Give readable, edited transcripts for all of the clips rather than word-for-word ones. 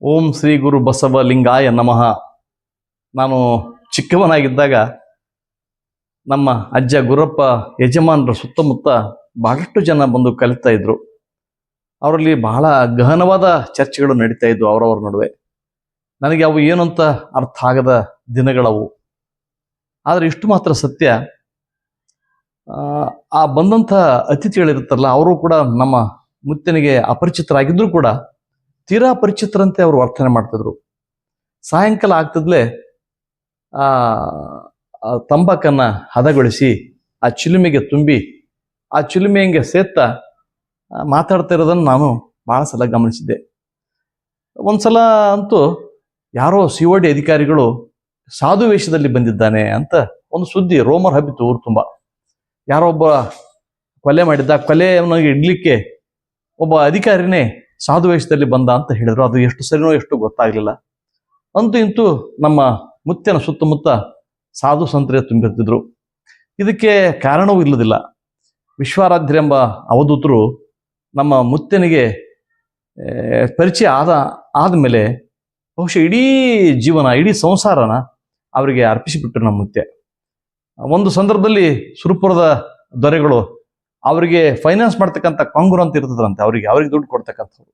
ಓಂ ಶ್ರೀ ಗುರು ಬಸವಲಿಂಗಾಯ ನಮಃ. ನಾನು ಚಿಕ್ಕವನಾಗಿದ್ದಾಗ ನಮ್ಮ ಅಜ್ಜ ಗುರಪ್ಪ ಯಜಮಾನರ ಸುತ್ತಮುತ್ತ ಬಹಳಷ್ಟು ಜನ ಬಂದು ಕಲಿತಾ ಇದ್ರು. ಅವರಲ್ಲಿ ಬಹಳ ಗಹನವಾದ ಚರ್ಚೆಗಳು ನಡೀತಾ ಇದ್ವು ಅವರವರ ನಡುವೆ. ನನಗೆ ಅವು ಏನು ಅಂತ ಅರ್ಥ ಆಗದ ದಿನಗಳವು. ಆದರೆ ಇಷ್ಟು ಮಾತ್ರ ಸತ್ಯ, ಆ ಬಂದಂಥ ಅತಿಥಿಗಳಿರುತ್ತಲ್ಲ, ಅವರು ಕೂಡ ನಮ್ಮ ಮುತ್ತನಿಗೆ ಅಪರಿಚಿತರಾಗಿದ್ದರೂ ಕೂಡ ತೀರಾ ಪರಿಚಿತರಂತೆ ಅವರು ವರ್ತನೆ ಮಾಡ್ತಿದ್ರು. ಸಾಯಂಕಾಲ ಆಗ್ತದ್ಲೇ ಆ ತಂಬಾಕನ್ನ ಹದಗೊಳಿಸಿ ಆ ಚಿಲುಮೆಗೆ ತುಂಬಿ ಆ ಚಿಲುಮೆ ಹಿಂಗೆ ಸೇತ್ತಾ ಮಾತಾಡ್ತಾ ಇರೋದನ್ನು ನಾನು ಬಹಳ ಸಲ ಗಮನಿಸಿದ್ದೆ. ಒಂದ್ಸಲ ಅಂತೂ ಯಾರೋ COD ಅಧಿಕಾರಿಗಳು ಸಾಧು ವೇಷದಲ್ಲಿ ಬಂದಿದ್ದಾನೆ ಅಂತ ಒಂದು ಸುದ್ದಿ ರೋಮರ್ ಹಬ್ಬಿತು ಊರು ತುಂಬ. ಯಾರೋ ಒಬ್ಬ ಕೊಲೆ ಮಾಡಿದ್ದ, ಕೊಲೆಯವನಿಗೆ ಇಡ್ಲಿಕ್ಕೆ ಒಬ್ಬ ಅಧಿಕಾರಿನೇ ಸಾಧು ವೇಷದಲ್ಲಿ ಬಂದ ಅಂತ ಹೇಳಿದ್ರು. ಅದು ಎಷ್ಟು ಸರಿನೋ ಎಷ್ಟು ಗೊತ್ತಾಗ್ಲಿಲ್ಲ. ಅಂತೂ ಇಂತೂ ನಮ್ಮ ಮುತ್ತಿನ ಸುತ್ತಮುತ್ತ ಸಾಧು ಸಂತರೇ ತುಂಬಿರ್ತಿದ್ರು. ಇದಕ್ಕೆ ಕಾರಣವೂ ಇಲ್ಲದಿಲ್ಲ. ವಿಶ್ವಾರಾಧ್ಯರೆಂಬ ಅವಧೂತರು ನಮ್ಮ ಮುತ್ತನಿಗೆ ಪರಿಚಯ ಆದಮೇಲೆ ಬಹುಶಃ ಇಡೀ ಜೀವನ, ಇಡೀ ಸಂಸಾರನ ಅವರಿಗೆ ಅರ್ಪಿಸಿಬಿಟ್ರು ನಮ್ಮ ಮುತ್ತೆ. ಒಂದು ಸಂದರ್ಭದಲ್ಲಿ ಸುರಪುರದ ದೊರೆಗಳು ಅವರಿಗೆ ಫೈನಾನ್ಸ್ ಮಾಡ್ತಕ್ಕಂಥ ಕಾಂಗ್ರು ಅಂತ ಇರ್ತದ್ರಂತೆ, ಅವರಿಗೆ ದುಡ್ಡು ಕೊಡ್ತಕ್ಕಂಥವ್ರು.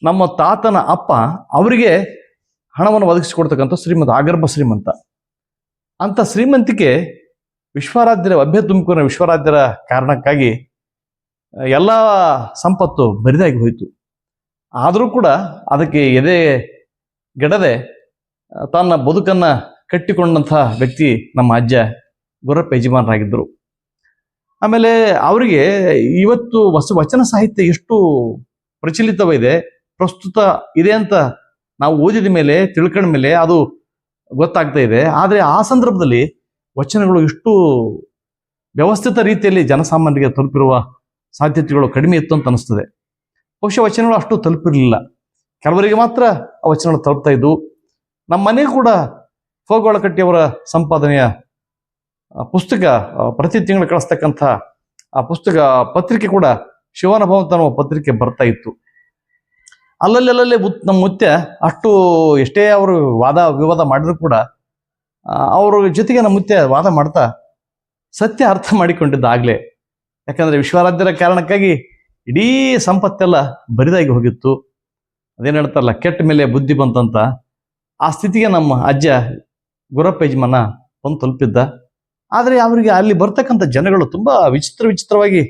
ನಮ್ಮ ತಾತನ ಅಪ್ಪ ಅವರಿಗೆ ಹಣವನ್ನು ಒದಗಿಸಿಕೊಡ್ತಕ್ಕಂಥ ಶ್ರೀಮಂತ, ಆಗರ್ಭ ಶ್ರೀಮಂತ. ಅಂತ ಶ್ರೀಮಂತಿಕೆ ವಿಶ್ವರಾಧ್ಯರ ಅಭ್ಯ ತುಮಕೂರಿನ ವಿಶ್ವರಾಧ್ಯರ ಕಾರಣಕ್ಕಾಗಿ ಎಲ್ಲ ಸಂಪತ್ತು ಬರಿದಾಗಿ ಹೋಯಿತು. ಆದರೂ ಕೂಡ ಅದಕ್ಕೆ ಗೆಡದೆ ತನ್ನ ಬದುಕನ್ನ ಕಟ್ಟಿಕೊಂಡಂಥ ವ್ಯಕ್ತಿ ನಮ್ಮ ಅಜ್ಜ ಗುರಪ್ಪ ಯಜಮಾನರಾಗಿದ್ದರು. ಆಮೇಲೆ ಅವರಿಗೆ ಇವತ್ತು ವಚನ ಸಾಹಿತ್ಯ ಎಷ್ಟು ಪ್ರಚಲಿತವಿದೆ, ಪ್ರಸ್ತುತ ಇದೆ ಅಂತ ನಾವು ಓದಿದ ಮೇಲೆ, ತಿಳ್ಕೊಂಡ ಮೇಲೆ ಅದು ಗೊತ್ತಾಗ್ತಾ ಇದೆ. ಆದರೆ ಆ ಸಂದರ್ಭದಲ್ಲಿ ವಚನಗಳು ಇಷ್ಟು ವ್ಯವಸ್ಥಿತ ರೀತಿಯಲ್ಲಿ ಜನಸಾಮಾನ್ಯರಿಗೆ ತಲುಪಿರುವ ಸಾಧ್ಯತೆಗಳು ಕಡಿಮೆ ಇತ್ತು ಅಂತ ಅನಿಸ್ತದೆ. ಬಹುಶಃ ವಚನಗಳು ಅಷ್ಟು ತಲುಪಿರಲಿಲ್ಲ, ಕೆಲವರಿಗೆ ಮಾತ್ರ ಆ ವಚನಗಳು ತಲುಪ್ತಾ ಇದ್ವು. ನಮ್ಮ ಮನೆ ಕೂಡ ಫೋಗೋಳಕಟ್ಟಿಯವರ ಸಂಪಾದನೆಯ ಪುಸ್ತಕ ಪ್ರತಿ ತಿಂಗಳು ಕಳಿಸ್ತಕ್ಕಂಥ ಆ ಪುಸ್ತಕ ಪತ್ರಿಕೆ ಕೂಡ ಶಿವನ ಅನ್ನುವ ಪತ್ರಿಕೆ ಬರ್ತಾ ಇತ್ತು. ಅಲ್ಲಲ್ಲೇ ನಮ್ಮ ಮುತ್ಯ ಅಷ್ಟು ಎಷ್ಟೇ ಅವರು ವಾದ ವಿವಾದ ಮಾಡಿದ್ರು ಕೂಡ ಅವ್ರ ಜೊತೆಗೆ ನಮ್ಮ ಮುತ್ಯ ವಾದ ಮಾಡ್ತಾ ಸತ್ಯ ಅರ್ಥ ಮಾಡಿಕೊಂಡಿದ್ದಾಗಲೇ. ಯಾಕಂದ್ರೆ ವಿಶ್ವರಾಧ್ಯರ ಕಾರಣಕ್ಕಾಗಿ ಇಡೀ ಸಂಪತ್ತೆಲ್ಲ ಬರಿದಾಗಿ ಹೋಗಿತ್ತು. ಅದೇನು ಹೇಳ್ತಾರಲ್ಲ, ಕೆಟ್ಟ ಮೇಲೆ ಬುದ್ಧಿ ಬಂತಂತ. ಆ ಸ್ಥಿತಿಗೆ ನಮ್ಮ ಅಜ್ಜ ಗುರಪ್ಪ ಯಜಮಾನ ಬಂದು ತಲುಪಿದ್ದ. ಆದರೆ ಅವರಿಗೆ ಅಲ್ಲಿ ಬರ್ತಕ್ಕಂಥ ಜನಗಳು ತುಂಬಾ ವಿಚಿತ್ರವಾಗಿ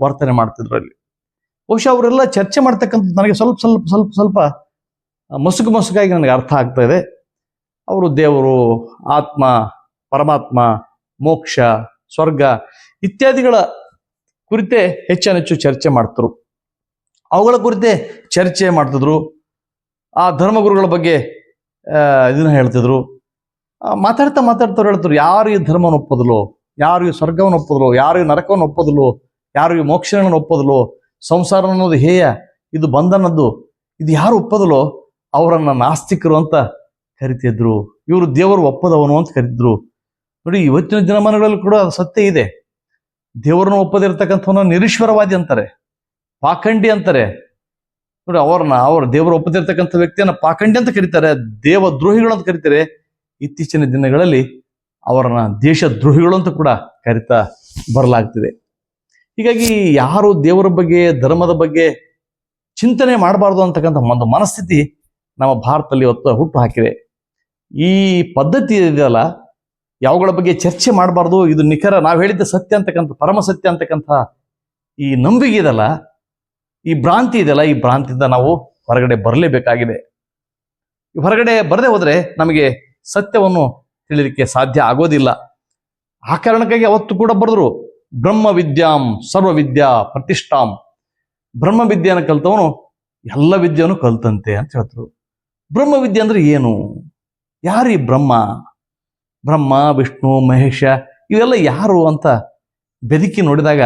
ವರ್ತನೆ ಮಾಡ್ತಿದ್ರು. ಅಲ್ಲಿ ಬಹುಶಃ ಅವರೆಲ್ಲ ಚರ್ಚೆ ಮಾಡ್ತಕ್ಕಂಥದ್ದು ನನಗೆ ಸ್ವಲ್ಪ ಮಸುಕಾಗಿ ನನಗೆ ಅರ್ಥ ಆಗ್ತಾ ಇದೆ. ಅವರು ದೇವರು, ಆತ್ಮ, ಪರಮಾತ್ಮ, ಮೋಕ್ಷ, ಸ್ವರ್ಗ ಇತ್ಯಾದಿಗಳ ಕುರಿತೇ ಹೆಚ್ಚು ಚರ್ಚೆ ಮಾಡ್ತರು. ಅವುಗಳ ಕುರಿತೇ ಚರ್ಚೆ ಮಾಡ್ತಿದ್ರು. ಆ ಧರ್ಮಗುರುಗಳ ಬಗ್ಗೆ ಇದನ್ನ ಹೇಳ್ತಿದ್ರು. ಮಾತಾಡ್ತಾ ಹೇಳ್ತಿದ್ರು, ಯಾರು ಈ ಧರ್ಮವನ್ನು ಒಪ್ಪೋದಿಲ್ಲೋ, ಯಾರು ಈ ಸ್ವರ್ಗವನ್ನು ಒಪ್ಪೋದಿಲ್ಲೋ, ಯಾರು ಈ ನರಕವನ್ನು ಒಪ್ಪೋದಿಲ್ಲೋ, ಯಾರು ಈ ಮೋಕ್ಷವನ್ನು ಒಪ್ಪೋದಿಲ್ಲೋ, ಸಂಸಾರ ಅನ್ನೋದು ಹೇಯ, ಇದು ಬಂಧನದ್ದು, ಇದು ಯಾರು ಒಪ್ಪೋದಿಲ್ಲೋ ಅವರನ್ನ ನಾಸ್ತಿಕರು ಅಂತ ಕರಿತಿದ್ರು. ಇವರು ದೇವರು ಒಪ್ಪದವನು ಅಂತ ಕರೀತಿದ್ರು. ನೋಡಿ, ಇವತ್ತಿನ ದಿನಮಾನಗಳಲ್ಲಿ ಕೂಡ ಅದು ಸತ್ಯ ಇದೆ. ದೇವರನ್ನು ಒಪ್ಪದಿರ್ತಕ್ಕಂಥವನ್ನ ನಿರೀಶ್ವರವಾದಿ ಅಂತಾರೆ, ಪಾಖಂಡಿ ಅಂತಾರೆ. ನೋಡಿ, ಅವ್ರ ದೇವರು ಒಪ್ಪದಿರ್ತಕ್ಕಂಥ ವ್ಯಕ್ತಿಯನ್ನ ಪಾಖಂಡಿ ಅಂತ ಕರೀತಾರೆ, ದೇವದ್ರೋಹಿಗಳು ಅಂತ ಕರೀತಾರೆ. ಇತ್ತೀಚಿನ ದಿನಗಳಲ್ಲಿ ಅವರನ್ನ ದೇಶದ್ರೋಹಿಗಳು ಅಂತ ಕೂಡ ಕರಿತಾ ಬರಲಾಗ್ತಿದೆ. ಹೀಗಾಗಿ ಯಾರು ದೇವರ ಬಗ್ಗೆ, ಧರ್ಮದ ಬಗ್ಗೆ ಚಿಂತನೆ ಮಾಡಬಾರ್ದು ಅಂತಕ್ಕಂಥ ಒಂದು ಮನಸ್ಥಿತಿ ನಮ್ಮ ಭಾರತದಲ್ಲಿ ಇವತ್ತು ಹುಟ್ಟು ಹಾಕಿದೆ. ಈ ಪದ್ಧತಿ ಇದೆಯಲ್ಲ, ಯಾವುಗಳ ಬಗ್ಗೆ ಚರ್ಚೆ ಮಾಡಬಾರ್ದು, ಇದು ನಿಖರ, ನಾವು ಹೇಳಿದ್ದ ಸತ್ಯ ಅಂತಕ್ಕಂಥ, ಪರಮ ಸತ್ಯ ಅಂತಕ್ಕಂಥ ಈ ನಂಬಿಕೆ ಇದೆಯಲ್ಲ, ಈ ಭ್ರಾಂತಿ ಇದೆಯಲ್ಲ, ಈ ಭ್ರಾಂತಿಯಿಂದ ನಾವು ಹೊರಗಡೆ ಬರಲೇಬೇಕಾಗಿದೆ. ಹೊರಗಡೆ ಬರದೆ ಹೋದ್ರೆ ನಮಗೆ ಸತ್ಯವನ್ನು ತಿಳಿಲಿಕ್ಕೆ ಸಾಧ್ಯ ಆಗೋದಿಲ್ಲ. ಆ ಕಾರಣಕ್ಕಾಗಿ ಅವತ್ತು ಕೂಡ ಬರೆದ್ರು, ಬ್ರಹ್ಮ ವಿದ್ಯಾಂ ಸರ್ವ ವಿದ್ಯಾ ಪ್ರತಿಷ್ಠಾಂ. ಬ್ರಹ್ಮ ವಿದ್ಯೆಯನ್ನು ಕಲ್ತವನು ಎಲ್ಲ ವಿದ್ಯೆಯನ್ನು ಕಲ್ತಂತೆ ಅಂತ ಹೇಳ್ತರು. ಬ್ರಹ್ಮ ವಿದ್ಯೆ ಅಂದ್ರೆ ಏನು? ಯಾರು ಈ ಬ್ರಹ್ಮ? ಬ್ರಹ್ಮ, ವಿಷ್ಣು, ಮಹೇಶ ಇವೆಲ್ಲ ಯಾರು ಅಂತ ಬೆದಕಿ ನೋಡಿದಾಗ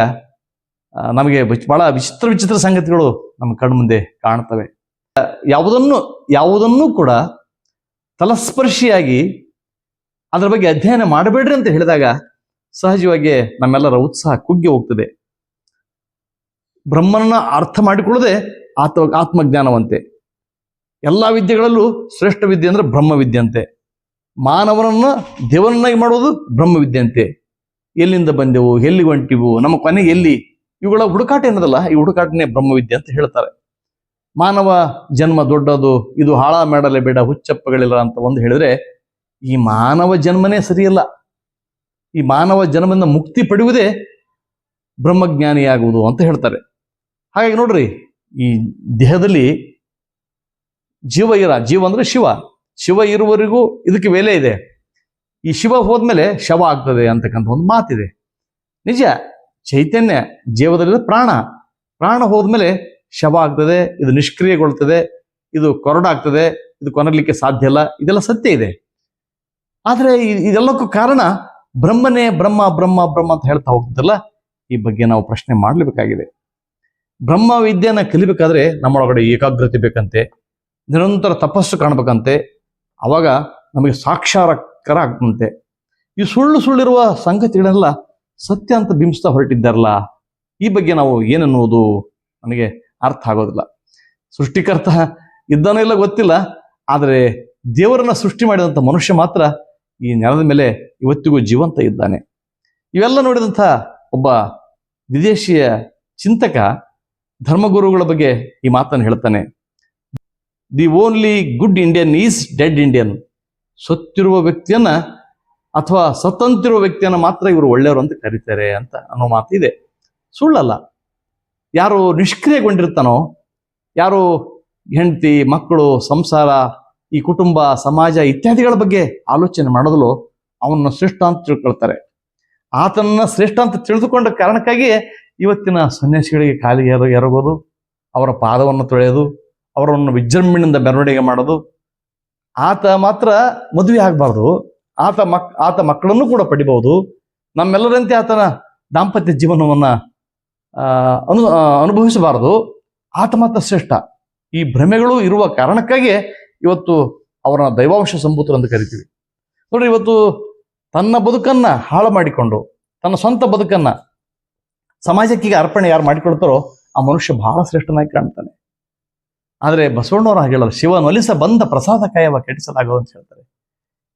ನಮಗೆ ಬಹಳ ವಿಚಿತ್ರ ಸಂಗತಿಗಳು ನಮ್ಮ ಕಣ್ಮುಂದೆ ಕಾಣ್ತವೆ. ಯಾವುದನ್ನು ಕೂಡ ತಲಸ್ಪರ್ಶಿಯಾಗಿ ಅದರ ಬಗ್ಗೆ ಅಧ್ಯಯನ ಮಾಡಬೇಡ್ರಿ ಅಂತ ಹೇಳಿದಾಗ ಸಹಜವಾಗಿ ನಮ್ಮೆಲ್ಲರ ಉತ್ಸಾಹ ಕುಗ್ಗಿ ಹೋಗ್ತದೆ. ಬ್ರಹ್ಮನನ್ನ ಅರ್ಥ ಮಾಡಿಕೊಳ್ಳದೆ ಆತ್ಮಜ್ಞಾನವಂತೆ. ಎಲ್ಲ ವಿದ್ಯೆಗಳಲ್ಲೂ ಶ್ರೇಷ್ಠ ವಿದ್ಯೆ ಅಂದ್ರೆ ಬ್ರಹ್ಮವಿದ್ಯೆ ಅಂತೆ. ಮಾನವನನ್ನ ದೇವರನ್ನಾಗಿ ಮಾಡೋದು ಬ್ರಹ್ಮವಿದ್ಯೆ ಅಂತೆ. ಎಲ್ಲಿಂದ ಬಂದೆವು, ಎಲ್ಲಿ ಹೊಂಟಿವು, ನಮ್ಮ ಕೊನೆ ಎಲ್ಲಿ, ಇವುಗಳ ಹುಡುಕಾಟ ಏನದಲ್ಲ, ಈ ಹುಡುಕಾಟನೇ ಬ್ರಹ್ಮವಿದ್ಯೆ ಅಂತ ಹೇಳ್ತಾರೆ. ಮಾನವ ಜನ್ಮ ದೊಡ್ಡದು, ಇದು ಹಾಳ ಮಾಡಲೇ ಬೇಡ, ಹುಚ್ಚಪ್ಪಗಳಿಲ್ಲ ಅಂತ ಒಂದು ಹೇಳಿದ್ರೆ, ಈ ಮಾನವ ಜನ್ಮನೇ ಸರಿಯಲ್ಲ. ಈ ಮಾನವ ಜನ್ಮದಿಂದ ಮುಕ್ತಿ ಪಡೆಯುವುದೇ ಬ್ರಹ್ಮಜ್ಞಾನಿಯಾಗುವುದು ಅಂತ ಹೇಳ್ತಾರೆ. ಹಾಗಾಗಿ ನೋಡ್ರಿ, ಈ ದೇಹದಲ್ಲಿ ಜೀವ ಅಂದ್ರೆ ಶಿವ ಇರುವವರೆಗೂ ಇದಕ್ಕೆ ಬೆಲೆ ಇದೆ. ಈ ಶಿವ ಹೋದ್ಮೇಲೆ ಶವ ಆಗ್ತದೆ ಅಂತಕ್ಕಂಥ ಒಂದು ಮಾತಿದೆ. ನಿಜ, ಚೈತನ್ಯ ಜೀವದಲ್ಲಿ ಪ್ರಾಣ ಹೋದ್ಮೇಲೆ ಶವ ಆಗ್ತದೆ, ಇದು ನಿಷ್ಕ್ರಿಯಗೊಳ್ತದೆ, ಇದು ಕೊರಡಾಗ್ತದೆ, ಇದು ಕೊನರ್ಲಿಕ್ಕೆ ಸಾಧ್ಯ ಇಲ್ಲ, ಇದೆಲ್ಲ ಸತ್ಯ ಇದೆ. ಆದ್ರೆ ಇದೆಲ್ಲಕ್ಕೂ ಕಾರಣ ಬ್ರಹ್ಮನೇ. ಬ್ರಹ್ಮ ಬ್ರಹ್ಮ ಬ್ರಹ್ಮ ಅಂತ ಹೇಳ್ತಾ ಹೋಗ್ತದಲ್ಲ, ಈ ಬಗ್ಗೆ ನಾವು ಪ್ರಶ್ನೆ ಮಾಡಲೇಬೇಕಾಗಿದೆ. ಬ್ರಹ್ಮ ವಿದ್ಯೆನ ಕಲಿಬೇಕಾದ್ರೆ ನಮ್ಮೊಳಗಡೆ ಏಕಾಗ್ರತೆ ಬೇಕಂತೆ, ನಿರಂತರ ತಪಸ್ಸು ಕಾಣಬೇಕಂತೆ, ಅವಾಗ ನಮಗೆ ಸಾಕ್ಷಾತ್ಕಾರ ಆಗ್ತಂತೆ. ಈ ಸುಳ್ಳಿರುವ ಸಂಗತಿಗಳೆಲ್ಲ ಸತ್ಯ ಅಂತ ಬಿಂಬಿಸ್ತಾ ಹೊರಟಿದ್ದಾರಲ್ಲ, ಈ ಬಗ್ಗೆ ನಾವು ಏನನ್ನುವುದು ನನಗೆ ಅರ್ಥ ಆಗೋದಿಲ್ಲ. ಸೃಷ್ಟಿಕರ್ತ ಇದ್ದಾನೋ ಇಲ್ಲ ಗೊತ್ತಿಲ್ಲ, ಆದರೆ ದೇವರನ್ನ ಸೃಷ್ಟಿ ಮಾಡಿದಂಥ ಮನುಷ್ಯ ಮಾತ್ರ ಈ ನೆಲದ ಮೇಲೆ ಇವತ್ತಿಗೂ ಜೀವಂತ ಇದ್ದಾನೆ. ಇವೆಲ್ಲ ನೋಡಿದಂಥ ಒಬ್ಬ ವಿದೇಶಿಯ ಚಿಂತಕ ಧರ್ಮಗುರುಗಳ ಬಗ್ಗೆ ಈ ಮಾತನ್ನು ಹೇಳ್ತಾನೆ. The only good Indian is dead Indian. ಸತ್ತಿರುವ ವ್ಯಕ್ತಿಯನ್ನ ಅಥವಾ ಸತ್ತಂತಿರುವ ವ್ಯಕ್ತಿಯನ್ನ ಮಾತ್ರ ಇವರು ಒಳ್ಳೆಯವರು ಅಂತ ಕರೀತಾರೆ ಅಂತ ಅನ್ನೋ ಮಾತಿದೆ. ಸುಳ್ಳಲ್ಲ. ಯಾರು ನಿಷ್ಕ್ರಿಯಗೊಂಡಿರ್ತಾನೋ, ಯಾರು ಹೆಂಡತಿ, ಮಕ್ಕಳು, ಸಂಸಾರ, ಈ ಕುಟುಂಬ, ಸಮಾಜ ಇತ್ಯಾದಿಗಳ ಬಗ್ಗೆ ಆಲೋಚನೆ ಮಾಡೋದಲು ಅವನ್ನ ಶ್ರೇಷ್ಠ ಅಂತ ತಿಳ್ಕೊಳ್ತಾರೆ. ಆತನನ್ನ ಶ್ರೇಷ್ಠ ಅಂತ ತಿಳಿದುಕೊಂಡ ಕಾರಣಕ್ಕಾಗಿ ಇವತ್ತಿನ ಸನ್ಯಾಸಿಗಳಿಗೆ ಕಾಲಿಗೆ ಎರಗೋದು, ಅವರ ಪಾದವನ್ನು ತೊಳೆಯೋದು, ಅವರನ್ನು ವಿಜೃಂಭಣೆಯಿಂದ ಮೆರವಣಿಗೆ ಮಾಡೋದು. ಆತ ಮಾತ್ರ ಮದುವೆ ಆಗಬಾರ್ದು, ಆತ ಮಕ್ಕಳನ್ನು ಕೂಡ ಪಡಿಬಹುದು, ನಮ್ಮೆಲ್ಲರಂತೆ ಆತನ ದಾಂಪತ್ಯ ಜೀವನವನ್ನ ಅನುಭವಿಸಬಾರದು, ಆತ ಮಾತ್ರ ಶ್ರೇಷ್ಠ. ಈ ಭ್ರಮೆಗಳು ಇರುವ ಕಾರಣಕ್ಕಾಗಿ ಇವತ್ತು ಅವರನ್ನ ದೈವಾಂಶ ಸಂಭೂತರು ಅಂತ ಕರಿತೀವಿ. ನೋಡ್ರಿ, ಇವತ್ತು ತನ್ನ ಬದುಕನ್ನ ಹಾಳು ಮಾಡಿಕೊಂಡು ತನ್ನ ಸ್ವಂತ ಬದುಕನ್ನ ಸಮಾಜಕ್ಕೆ ಅರ್ಪಣೆ ಯಾರು ಮಾಡಿಕೊಡ್ತಾರೋ ಆ ಮನುಷ್ಯ ಬಹಳ ಶ್ರೇಷ್ಠನಾಗಿ ಕಾಣ್ತಾನೆ. ಆದರೆ ಬಸವಣ್ಣವರು ಹಾಗೆ ಹೇಳಲ್ಲ. ಶಿವನೊಲಿಸ ಬಂದ ಪ್ರಸಾದ ಕಾಯವ ಕೆಡಿಸಲಾಗದು ಅಂತ ಹೇಳ್ತಾರೆ.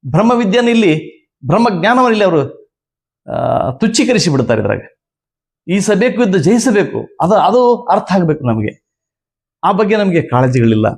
ಬ್ರಹ್ಮವಿದ್ಯೆನಲ್ಲಿ, ಬ್ರಹ್ಮಜ್ಞಾನವನ್ನು ಇಲ್ಲಿ ಅವರು ತುಚ್ಛೀಕರಿಸಿ ಬಿಡ್ತಾರೆ. ಇದ್ರಾಗ ಈಸಬೇಕು, ಇದ್ದು ಜಯಿಸಬೇಕು, ಅದು ಅರ್ಥ ಆಗಬೇಕು ನಮಗೆ. ಆ ಬಗ್ಗೆ ನಮಗೆ ಕಾಳಜಿಗಳಿಲ್ಲ.